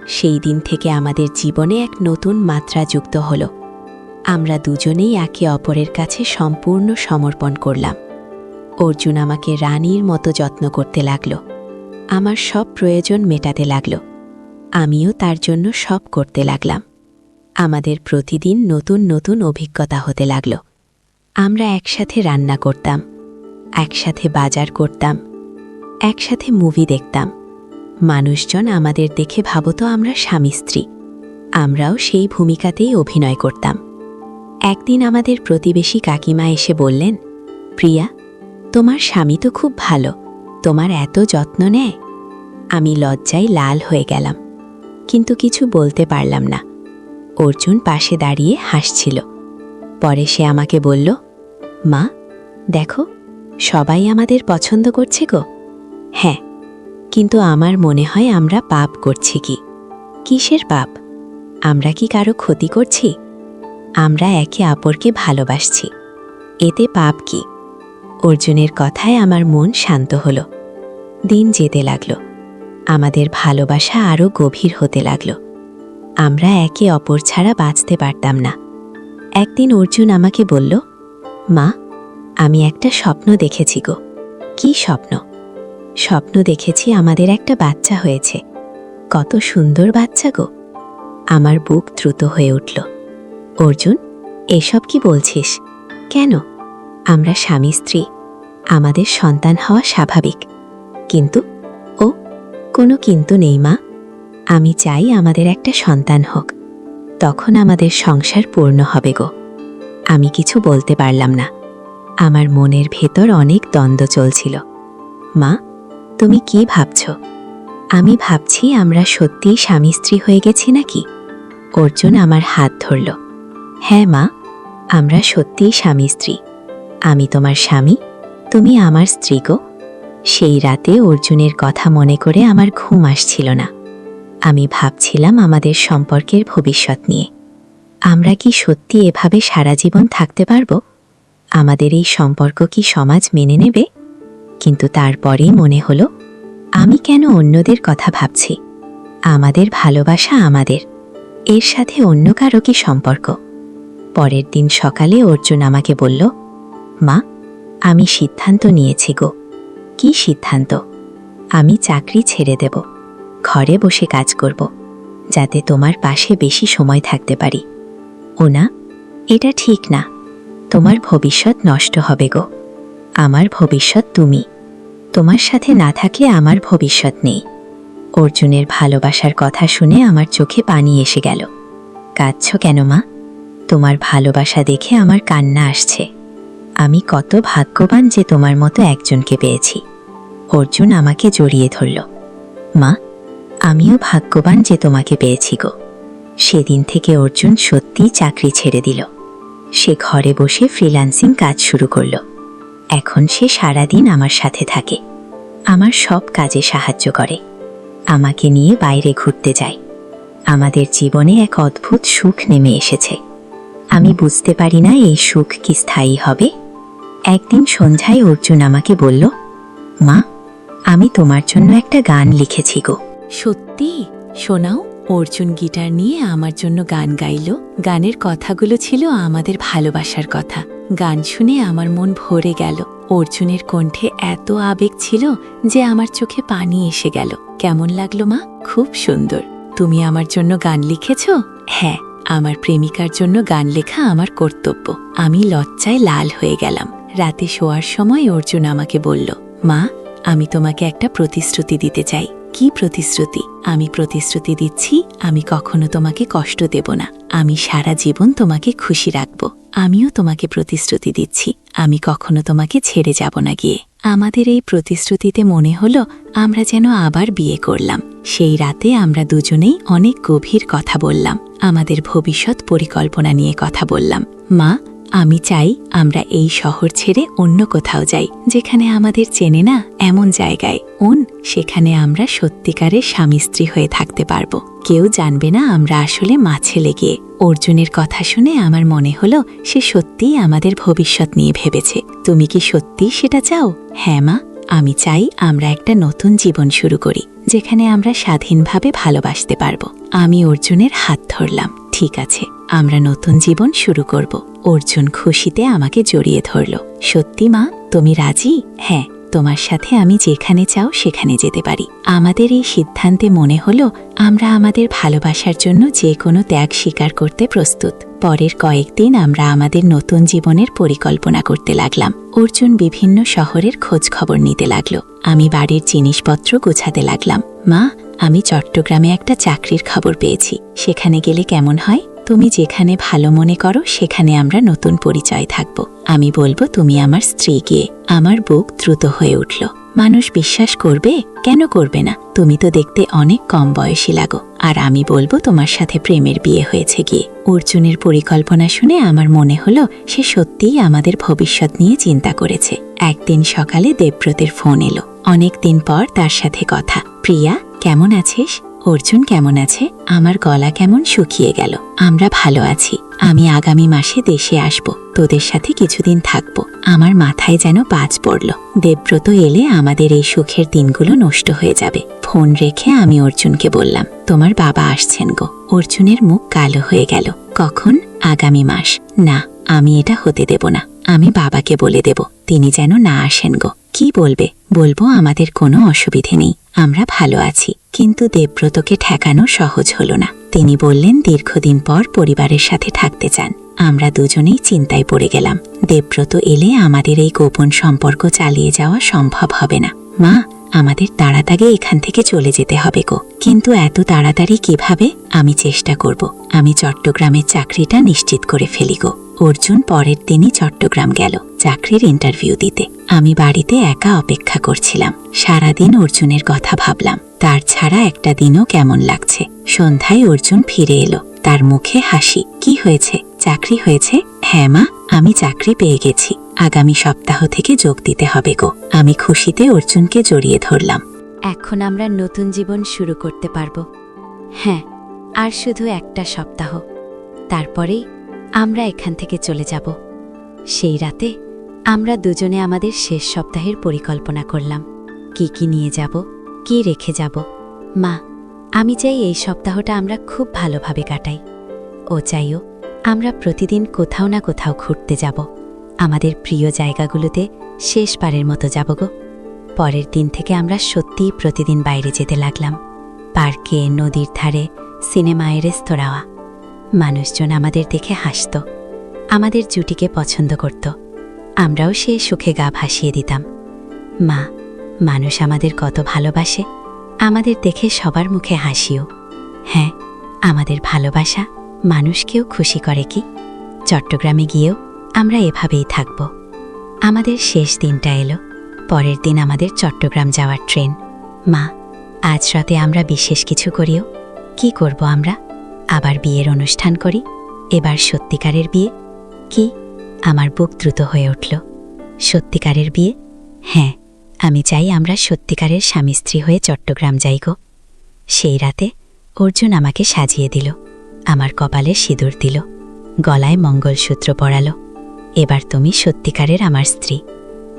সেই দিন থেকে আমাদের জীবনে এক নতুন মাত্রা যুক্ত হল। আমরা দুজনেই একে অপরের কাছে সম্পূর্ণ সমর্পণ করলাম। অর্জুন আমাকে রানীর মতো যত্ন করতে লাগল, আমার সব প্রয়োজন মেটাতে লাগল। আমিও তার জন্য সব করতে লাগলাম। আমাদের প্রতিদিন নতুন নতুন অভিজ্ঞতা হতে লাগল। আমরা একসাথে রান্না করতাম, একসাথে বাজার করতাম, একসাথে মুভি দেখতাম। মানুষজন আমাদের দেখে ভাবত আমরা স্বামী স্ত্রী। আমরাও সেই ভূমিকাতেই অভিনয় করতাম। একদিন আমাদের প্রতিবেশী কাকিমা এসে বললেন, প্রিয়া, তোমার স্বামী তো খুব ভালো, তোমার এত যত্ন নেয়। আমি লজ্জায় লাল হয়ে গেলাম, কিন্তু কিছু বলতে পারলাম না। অর্জুন পাশে দাঁড়িয়ে হাসছিল। পরে সে আমাকে বলল, মা, দেখো, সবাই আমাদের পছন্দ করছে গো। হ্যাঁ, কিন্তু আমার মনে হয় আমরা পাপ করছি। কি? কিসের পাপ? আমরা কি কারো ক্ষতি করছি? আমরা একে অপরকে ভালোবাসছি, এতে পাপ কি? অর্জুনের কথায় আমার মন শান্ত হল। দিন যেতে লাগল, আমাদের ভালোবাসা আরও গভীর হতে লাগল। আমরা একে অপর ছাড়া বাঁচতে পারতাম না। একদিন অর্জুন আমাকে বলল, মা, আমি একটা স্বপ্ন দেখেছি গো। কি স্বপ্ন? স্বপ্ন দেখেছি আমাদের একটা বাচ্চা হয়েছে। কত সুন্দর বাচ্চা গো। আমার বুক দ্রুত হয়ে উঠল। অর্জুন, এসব কি বলছিস? কেন? আমরা স্বামী স্ত্রী, আমাদের সন্তান হওয়া স্বাভাবিক। কিন্তু ও, কোনো কিন্তু নেই মা। আমি চাই আমাদের একটা সন্তান হোক, তখন আমাদের সংসার পূর্ণ হবে গো। আমি কিছু বলতে পারলাম না। আমার মনের ভেতর অনেক দ্বন্দ্ব চলছিল। মা, তুমি কি ভাবছ? আমি ভাবছি আমরা সত্যিই স্বামী স্ত্রী হয়ে গেছি নাকি? অর্জুন আমার হাত ধরল। হ্যাঁ মা, আমরা সত্যিই স্বামী স্ত্রী। আমি তোমার স্বামী, তুমি আমার স্ত্রী গো। সেই রাতে অর্জুনের কথা মনে করে আমার ঘুম আসছিল না। আমি ভাবছিলাম আমাদের সম্পর্কের ভবিষ্যৎ নিয়ে। আমরা কি সত্যি এভাবে সারা জীবন থাকতে পারব? আমাদের এই সম্পর্ক কি সমাজ মেনে নেবে? কিন্তু তারপরেই মনে হলো, আমি কেন অন্যদের কথা ভাবছি? আমাদের ভালোবাসা আমাদের, এর সাথে অন্য কারো কি সম্পর্ক? পরের দিন সকালে অর্জুন আমাকে বলল, মা, আমি সিদ্ধান্ত নিয়েছি গো। কি সিদ্ধান্ত? আমি চাকরি ছেড়ে দেব, ঘরে বসে কাজ করব, যাতে তোমার পাশে বেশি সময় থাকতে পারি। ও না, এটা ঠিক না। তোমার ভবিষ্যৎ নষ্ট হবে গো। আমার ভবিষ্যৎ তুমি। তোমার সাথে না থাকলে আমার ভবিষ্যৎ নেই। অর্জুনের ভালোবাসার কথা শুনে আমার চোখে পানি এসে গেল। কাঁদছ কেন মা? তোমার ভালোবাসা দেখে আমার কান্না আসছে। আমি কত ভাগ্যবান যে তোমার মতো একজনকে পেয়েছি। অর্জুন আমাকে জড়িয়ে ধরল। মা, আমিও ভাগ্যবান যে তোমাকে পেয়েছি গো। সেদিন থেকে অর্জুন সত্যিই চাকরি ছেড়ে দিল। সে ঘরে বসে ফ্রিল্যান্সিং কাজ শুরু করল। এখন সে সারাদিন আমার সাথে থাকে, আমার সব কাজে সাহায্য করে, আমাকে নিয়ে বাইরে ঘুরতে যায়। আমাদের জীবনে এক অদ্ভুত সুখ নেমে এসেছে। আমি বুঝতে পারি না এই সুখ কি স্থায়ী হবে। একদিন সন্ধ্যায় অর্জুন আমাকে বলল, মা, আমি তোমার জন্য একটা গান লিখেছি গো। সত্যি? শোনাও। অর্জুন গিটার নিয়ে আমার জন্য গান গাইল। গানের কথাগুলো ছিল আমাদের ভালোবাসার কথা। গান শুনে আমার মন ভরে গেল। অর্জুনের কণ্ঠে এত আবেগ ছিল যে আমার চোখে পানি এসে গেল। কেমন লাগলো মা? খুব সুন্দর। তুমি আমার জন্য গান লিখেছ? হ্যাঁ, আমার প্রেমিকার জন্য গান লেখা আমার কর্তব্য। আমি লজ্জায় লাল হয়ে গেলাম। রাতে শোয়ার সময় অর্জুন আমাকে বলল, মা, আমি তোমাকে একটা প্রতিশ্রুতি দিতে চাই। কি প্রতিশ্রুতি? আমি প্রতিশ্রুতি দিচ্ছি আমি কখনো তোমাকে কষ্ট দেব না। আমি সারা জীবন তোমাকে খুশি রাখব। আমিও তোমাকে প্রতিশ্রুতি দিচ্ছি আমি কখনো তোমাকে ছেড়ে যাব না গিয়ে। আমাদের এই প্রতিশ্রুতিতে মনে হলো আমরা যেন আবার বিয়ে করলাম। সেই রাতে আমরা দুজনেই অনেক গভীর কথা বললাম। আমাদের ভবিষ্যৎ পরিকল্পনা নিয়ে কথা বললাম। মা, আমি চাই আমরা এই শহর ছেড়ে অন্য কোথাও যাই, যেখানে আমাদের চেনে না এমন জায়গায়। সেখানে আমরা সত্যিকারের স্বামী স্ত্রী হয়ে থাকতে পারবো। কেউ জানবে না আমরা আসলে মা ছেলে গিয়ে। অর্জুনের কথা শুনে আমার মনে হলো সে সত্যিই আমাদের ভবিষ্যৎ নিয়ে ভেবেছে। তুমি কি সত্যিই সেটা চাও? হ্যাঁ মা, আমি চাই আমরা একটা নতুন জীবন শুরু করি, যেখানে আমরা স্বাধীনভাবে ভালোবাসতে পারবো। আমি অর্জুনের হাত ধরলাম। ঠিক আছে, আমরা নতুন জীবন শুরু করব। অর্জুন খুশিতে আমাকে জড়িয়ে ধরল। সত্যি মা, তুমি রাজি? হ্যাঁ, তোমার সাথে আমি যেখানে চাও সেখানে যেতে পারি। আমাদের এই সিদ্ধান্তে মনে হলো আমরা আমাদের ভালোবাসার জন্য যে কোনো ত্যাগ স্বীকার করতে প্রস্তুত। পরের কয়েকদিন আমরা আমাদের নতুন জীবনের পরিকল্পনা করতে লাগলাম। অর্জুন বিভিন্ন শহরের খোঁজ খবর নিতে লাগলো। আমি বাড়ির জিনিসপত্র গোছাতে লাগলাম। মা, আমি চট্টগ্রামে একটা চাকরির খবর পেয়েছি। সেখানে গেলে কেমন হয়? তুমি যেখানে ভালো মনে করো সেখানে আমরা নতুন পরিচয় থাকব। আমি বলবো তুমি আমার স্ত্রী গিয়ে। আমার বুক দ্রুত হয়ে উঠল। মানুষ বিশ্বাস করবে? কেন করবে না? তুমি তো দেখতে অনেক কম বয়সী লাগো। আর আমি বলবো তোমার সাথে প্রেমের বিয়ে হয়েছে গিয়ে। অর্জুনের পরিকল্পনা শুনে আমার মনে হলো সে সত্যিই আমাদের ভবিষ্যৎ নিয়ে চিন্তা করেছে। একদিন সকালে দেবব্রতের ফোন এলো। অনেক দিন পর তার সাথে কথা। প্রিয়া, কেমন আছিস? অর্জুন কেমন আছে? আমার গলা কেমন শুকিয়ে গেল। আমরা ভালো আছি। আমি আগামী মাসে দেশে আসব। তোদের সাথে কিছুদিন থাকবো। আমার মাথায় যেন বাজ পড়ল। দেবব্রত এলে আমাদের এই সুখের দিনগুলো নষ্ট হয়ে যাবে। ফোন রেখে আমি অর্জুনকে বললাম, তোমার বাবা আসছেন গো। অর্জুনের মুখ কালো হয়ে গেল। কখন? আগামী মাস। না, আমি এটা হতে দেব না। আমি বাবাকে বলে দেব তিনি যেন না আসেন গো। কি বলবে? বলবো আমাদের কোনো অসুবিধে নেই, আমরা ভালো আছি। কিন্তু দেবব্রতকে ঠেকানো সহজ হলো না। তিনি বললেন দীর্ঘদিন পর পরিবারের সাথে থাকতে চান। আমরা দুজনেই চিন্তায় পড়ে গেলাম। দেবব্রত এলে আমাদের এই গোপন সম্পর্ক চালিয়ে যাওয়া সম্ভব হবে না। মা, আমাদের তাড়াতাড়ি এখান থেকে চলে যেতে হবে গো। কিন্তু এত তাড়াতাড়ি কিভাবে? আমি চেষ্টা করব। আমি চট্টগ্রামের চাকরিটা নিশ্চিত করে ফেলি গো। অর্জুন পরের দিনই চট্টগ্রাম গেল চাকরির ইন্টারভিউ দিতে। আমি বাড়িতে একা অপেক্ষা করছিলাম। সারাদিন অর্জুনের কথা ভাবলাম। তার ছাড়া একটা দিনও কেমন লাগছে। সন্ধ্যায় অর্জুন ফিরে এলো। তার মুখে হাসি। কি হয়েছে? চাকরি হয়েছে? হ্যাঁ মা, আমি চাকরি পেয়ে গেছি। আগামী সপ্তাহ থেকে যোগ দিতে হবে গো। আমি খুশিতে অর্জুনকে জড়িয়ে ধরলাম। এখন আমরা নতুন জীবন শুরু করতে পারবো। হ্যাঁ, আর শুধু একটা সপ্তাহ, তারপরেই আমরা এখান থেকে চলে যাব। সেই রাতে আমরা দুজনে আমাদের শেষ সপ্তাহের পরিকল্পনা করলাম। কি কি নিয়ে যাব, কি রেখে যাব। মা, আমি চাই এই সপ্তাহটা আমরা খুব ভালোভাবে কাটাই। ও চাইও আমরা প্রতিদিন কোথাও না কোথাও ঘুরতে যাব। আমাদের প্রিয় জায়গাগুলোতে শেষবারের মতো যাব গো। পরের দিন থেকে আমরা সত্যিই প্রতিদিন বাইরে যেতে লাগলাম। পার্কে, নদীর ধারে, সিনেমায়, রেস্তোরাঁ। মানুষজন আমাদের দেখে হাসত। আমাদের জুটিকে পছন্দ করত। আমরাও সে সুখে গা ভাসিয়ে দিতাম। মা, মানুষ আমাদের কত ভালোবাসে, আমাদের দেখে সবার মুখে হাসিও। হ্যাঁ, আমাদের ভালোবাসা মানুষকেও খুশি করে কি? চট্টগ্রামে গিয়েও আমরা এভাবেই থাকব। আমাদের শেষ দিনটা এলো। পরের দিন আমাদের চট্টগ্রাম যাওয়ার ট্রেন। মা, আজ রাতে আমরা বিশেষ কিছু করিও। কি করব আমরা? আবার বিয়ের অনুষ্ঠান করি? এবার সত্যিকারের বিয়ে? কি? আমার বুক দ্রুত হয়ে উঠল। সত্যিকারের বিয়ে? হ্যাঁ, আমি চাই আমরা সত্যিকারের স্বামী স্ত্রী হয়ে চট্টগ্রাম যাই গো। সেই রাতে অর্জুন আমাকে সাজিয়ে দিল, আমার কপালে সিঁদুর দিল, গলায় মঙ্গলসূত্র পরালো। এবার তুমি সত্যিকারের আমার স্ত্রী।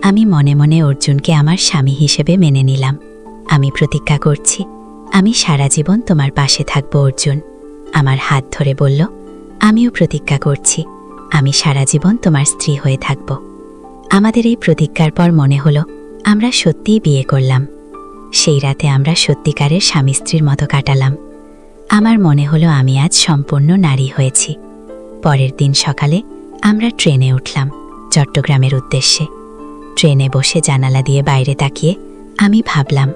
আমি মনে মনে অর্জুনকে আমার স্বামী হিসেবে মেনে নিলাম। আমি প্রতিজ্ঞা করছি, আমি সারা জীবন তোমার পাশে থাকব অর্জুন। আমার হাত ধরে বলল, আমিও প্রতিজ্ঞা করছি, আমি সারা জীবন তোমার স্ত্রী হয়ে থাকব। আমাদের এই প্রতিজ্ঞার পর মনে হলো আমরা সত্যিই বিয়ে করলাম। সেই রাতে আমরা সত্যিকারের স্বামী স্ত্রীর মতো কাটালাম। আমার মনে হলো আমি আজ সম্পূর্ণ নারী হয়েছি। পরের দিন সকালে আমরা ট্রেনে উঠলাম চট্টগ্রামের উদ্দেশ্যে। ট্রেনে বসে জানালা দিয়ে বাইরে তাকিয়ে আমি ভাবলাম,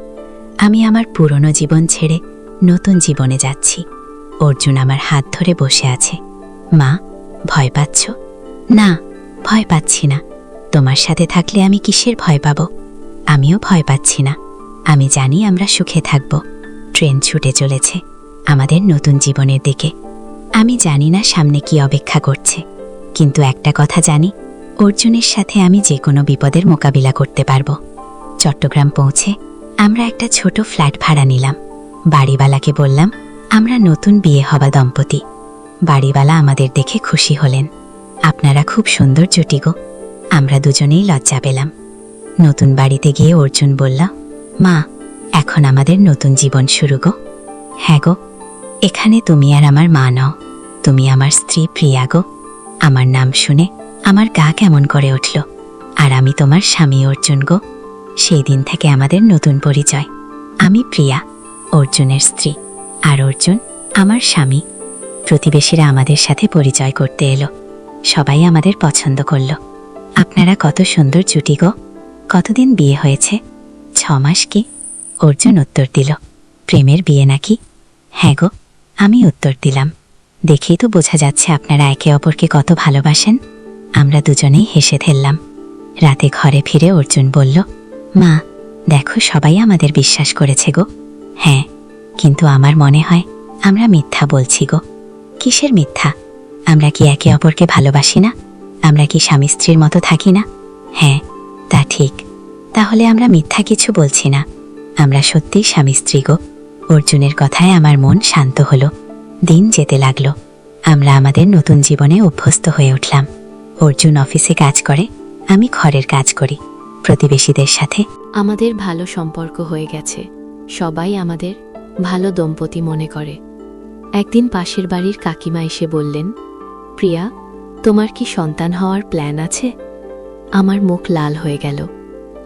আমি আমার পুরনো জীবন ছেড়ে নতুন জীবনে যাচ্ছি। অর্জুন আমার হাত ধরে বসে আছে। মা, ভয় পাচ্ছ? না, ভয় পাচ্ছি না। তোমার সাথে থাকলে আমি কিসের ভয় পাব? আমিও ভয় পাচ্ছি না। আমি জানি আমরা সুখে থাকব। ট্রেন ছুটে চলেছে আমাদের নতুন জীবনের দিকে। আমি জানি না সামনে কি অপেক্ষা করছে, কিন্তু একটা কথা জানি, অর্জুনের সাথে আমি যে কোনো বিপদের মোকাবিলা করতে পারব। চট্টগ্রাম পৌঁছে আমরা একটা ছোট ফ্ল্যাট ভাড়া নিলাম। বাড়িওয়ালাকে বললাম আমরা নতুন বিয়ে হওয়া দম্পতি। বাড়িওয়ালা আমাদের দেখে খুশি হলেন। আপনারা খুব সুন্দর জুটি গো। আমরা দুজনেই লজ্জা পেলাম। নতুন বাড়িতে গিয়ে অর্জুন বলল, মা, এখন আমাদের নতুন জীবন শুরু গো। হ্যাঁ গো, এখানে তুমি আর আমার মা নও, তুমি আমার স্ত্রী প্রিয়া গো। আমার নাম শুনে আমার গা কেমন করে উঠল। আর আমি তোমার স্বামী অর্জুন গো। সেই দিন থেকে আমাদের নতুন পরিচয়। আমি প্রিয়া, অর্জুনের স্ত্রী, আর অর্জুন আমার স্বামী। প্রতিবেশীরা আমাদের সাথে পরিচয় করতে এলো। সবাই আমাদের পছন্দ করল। আপনারা কত সুন্দর জুটি গো। কতদিন বিয়ে হয়েছে? 6 মাস কি? অর্জুন উত্তর দিল, প্রেমের বিয়ে নাকি? হ্যাঁ গো, আমি উত্তর দিলাম। দেখেই তো বোঝা যাচ্ছে আপনারা একে অপরকে কত ভালোবাসেন। আমরা দুজনেই হেসে ফেললাম। রাতে ঘরে ফিরে অর্জুন বলল, মা, দেখো সবাই আমাদের বিশ্বাস করেছে গো। হ্যাঁ, কিন্তু আমার মনে হয় আমরা মিথ্যা বলছি গো। কিসের মিথ্যা? আমরা কি একে অপরকে ভালোবাসি না? আমরা কি স্বামী স্ত্রীর মতো থাকি না? হ্যাঁ, তা ঠিক। তাহলে আমরা মিথ্যা কিছু বলছি না, আমরা সত্যিই স্বামী স্ত্রী গো। অর্জুনের কথায় আমার মন শান্ত হলো। দিন যেতে লাগলো। আমরা আমাদের নতুন জীবনে অভ্যস্ত হয়ে উঠলাম। অর্জুন অফিসে কাজ করে, আমি ঘরের কাজ করি। প্রতিবেশীদের সাথে আমাদের ভালো সম্পর্ক হয়ে গেছে। সবাই আমাদের ভালো দম্পতি মনে করে। একদিন পাশের বাড়ির কাকিমা এসে বললেন, প্রিয়া, তোমার কি সন্তান হওয়ার প্ল্যান আছে? আমার মুখ লাল হয়ে গেল।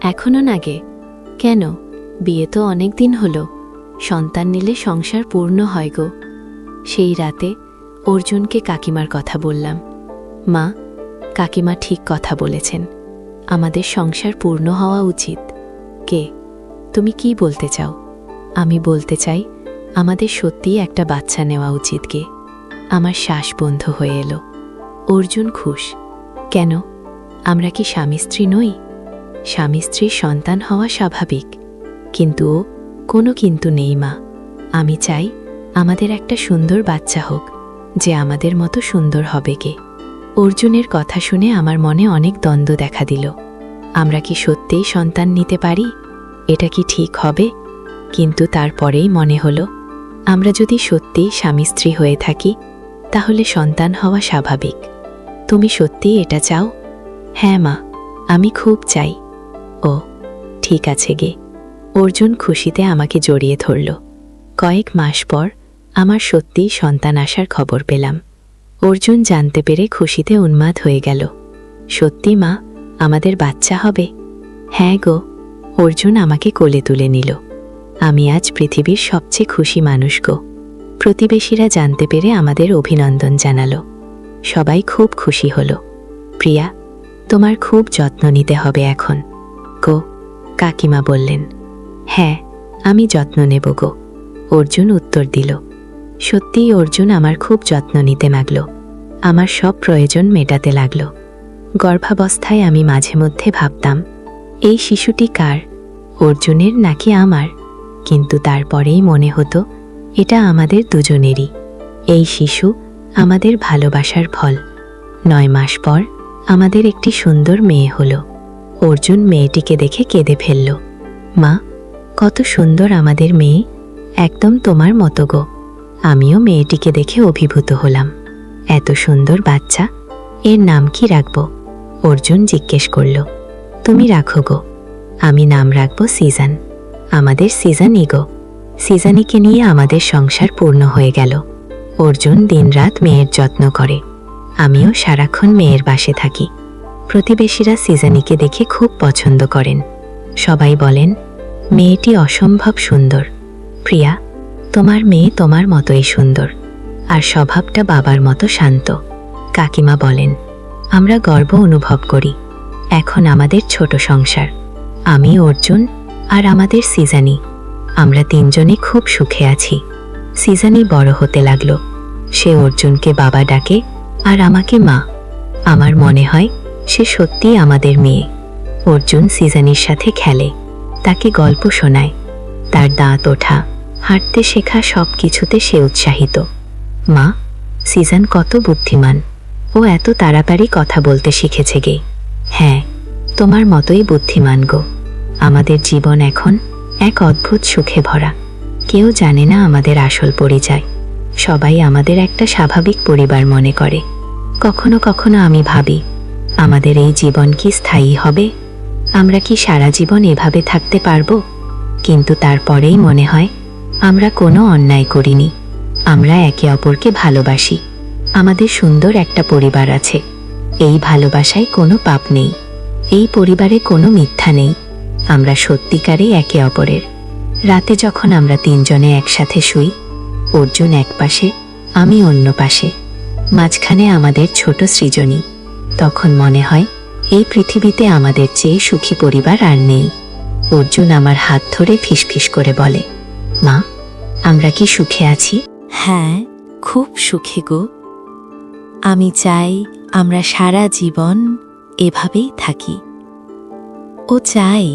এখনো নাগে? কেন? বিয়ে তো অনেক দিন হলো। সন্তান নিলে সংসার পূর্ণ হয় গো। সেই রাতে অর্জুনকে কাকিমার কথা বললাম। মা, কাকিমা ঠিক কথা বলেছেন। আমাদের সংসার পূর্ণ হওয়া উচিত। কে? তুমি কি বলতে চাও? আমি বলতে চাই আমাদের সত্যিই একটা বাচ্চা নেওয়া উচিত গে। আমার শ্বাস বন্ধ হয়ে এলো। অর্জুন খুশ। কেন? আমরা কি স্বামী স্ত্রী নই? স্বামী স্ত্রীর সন্তান হওয়া স্বাভাবিক, কিন্তু কোনো কিন্তু নেই মা। আমি চাই আমাদের একটা সুন্দর বাচ্চা হোক, যে আমাদের মতো সুন্দর হবে গে। অর্জুনের কথা শুনে আমার মনে অনেক দ্বন্দ্ব দেখা দিল। আমরা কি সত্যিই সন্তান নিতে পারি? এটা কি ঠিক হবে? কিন্তু তারপরেই মনে হলো, আমরা যদি সত্যিই স্বামী স্ত্রী হয়ে থাকি, তাহলে সন্তান হওয়া স্বাভাবিক। তুমি সত্যিই এটা চাও? হ্যাঁ মা, আমি খুব চাই। ও ঠিক আছে গে। অর্জুন খুশিতে আমাকে জড়িয়ে ধরল। কয়েক মাস পর আমার সত্যিই সন্তান আসার খবর পেলাম। অর্জুন জানতে পেরে খুশিতে উন্মাদ হয়ে গেল। সত্যি মা, আমাদের বাচ্চা হবে? হ্যাঁ গো। অর্জুন আমাকে কোলে তুলে নিল। আমি আজ পৃথিবীর সবচেয়ে খুশি মানুষ গো। প্রতিবেশীরা জানতে পেরে আমাদের অভিনন্দন জানালো। সবাই খুব খুশি হলো। প্রিয়া, তোমার খুব যত্ন নিতে হবে এখন গো, কাকিমা বললেন। হ্যাঁ, আমি যত্ন নেব গো, অর্জুন উত্তর দিল। সত্যিই অর্জুন আমার খুব যত্ন নিতে লাগল, আমার সব প্রয়োজন মেটাতে লাগল। গর্ভাবস্থায় আমি মাঝে মধ্যে ভাবতাম, এই শিশুটি কার, অর্জুনের নাকি আমার? কিন্তু তারপরেই মনে হতো এটা আমাদের দুজনেরই। এই শিশু আমাদের ভালোবাসার ফল। 9 মাস পর আমাদের একটি সুন্দর মেয়ে হলো। অর্জুন মেয়েটিকে দেখে কেঁদে ফেলল। মা, কত সুন্দর আমাদের মেয়ে, একদম তোমার মতো গো। আমিও মেয়েটিকে দেখে অভিভূত হলাম। এত সুন্দর বাচ্চা, এর নাম কি রাখব? অর্জুন জিজ্ঞেস করল। তুমি রাখো গো, আমি নাম রাখব সিজন। আমাদের সিজনই গো। সিজনিকে নিয়ে আমাদের সংসার পূর্ণ হয়ে গেল। অর্জুন দিনরাত মেয়ের যত্ন করে, আমিও সারাক্ষণ মেয়ের পাশে থাকি। প্রতিবেশীরা সিজনিকে দেখে খুব পছন্দ করেন। সবাই বলেন, মেয়েটি অসম্ভব সুন্দর। প্রিয়া, তোমার মেয়ে তোমার মতোই সুন্দর, আর স্বভাবটা বাবার মতো শান্ত। কাকিমা বলেন, আমরা গর্ব অনুভব করি। এখন আমাদের ছোট সংসার, আমি, অর্জুন আর আমাদের সিজনি, আমরা 3 জনে খুব সুখে আছি। সিজনি বড় হতে লাগলো, সে অর্জুনকে বাবা ডাকে আর আমাকে মা। আমার মনে হয় সে সত্যিই আমাদের মেয়ে। অর্জুন সিজনির সাথে খেলে, তাকে গল্প শোনায়, তার দাঁত ওঠা, হাঁটতে শেখা সব কিছুতে সে উৎসাহিত। মা, সিজন কত বুদ্ধিমান, ও এত তাড়াতাড়ি কথা বলতে শিখেছে গে। হ্যাঁ, তোমার মতোই বুদ্ধিমান গো। আমাদের জীবন এখন এক অদ্ভুত সুখে ভরা। কেউ জানে না আমাদের আসল পরিচয়, সবাই আমাদের একটা স্বাভাবিক পরিবার মনে করে। কখনো কখনো আমি ভাবি, আমাদের এই জীবন কি স্থায়ী হবে? আমরা কি সারা জীবন এভাবে থাকতে পারবো? কিন্তু তারপরেই মনে হয় আমরা কোনো অন্যায় করিনি, আমরা একে অপরকে ভালোবাসি। আমাদের সুন্দর একটা পরিবার আছে, এই ভালোবাসায় কোনো পাপ নেই, এই পরিবারে কোনো মিথ্যা নেই। আমরা সত্যিকারেই একে অপরের। রাতে যখন আমরা 3 জনে একসাথে শুই, অর্জুন এক পাশে, আমি অন্য পাশে, মাঝখানে আমাদের ছোট সৃজনী, তখন মনে হয় এই পৃথিবীতে আমাদের চেয়ে সুখী পরিবার আর নেই। অর্জুন আমার হাত ধরে ফিসফিস করে বলে, মা, আমরা কি সুখে আছি? হ্যাঁ, খুব সুখী গো। আমি চাই আমরা সারা জীবন এভাবেই থাকি। ও চাই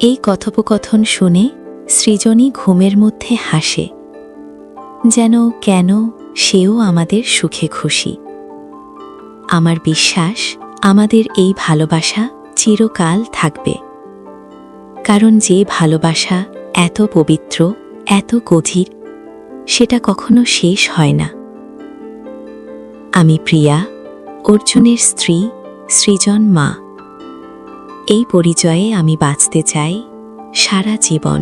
এই কথোপকথন শুনে সৃজনী ঘুমের মধ্যে হাসে, যেন কেন সেও আমাদের সুখে খুশি। আমার বিশ্বাস আমাদের এই ভালোবাসা চিরকাল থাকবে, কারণ যে ভালোবাসা এত পবিত্র, এত গভীর, সেটা কখনো শেষ হয় না। আমি প্রিয়া, অর্জুনের স্ত্রী, সৃজন মা। এই পরিচয়ে আমি বাঁচতে চাই সারা জীবন।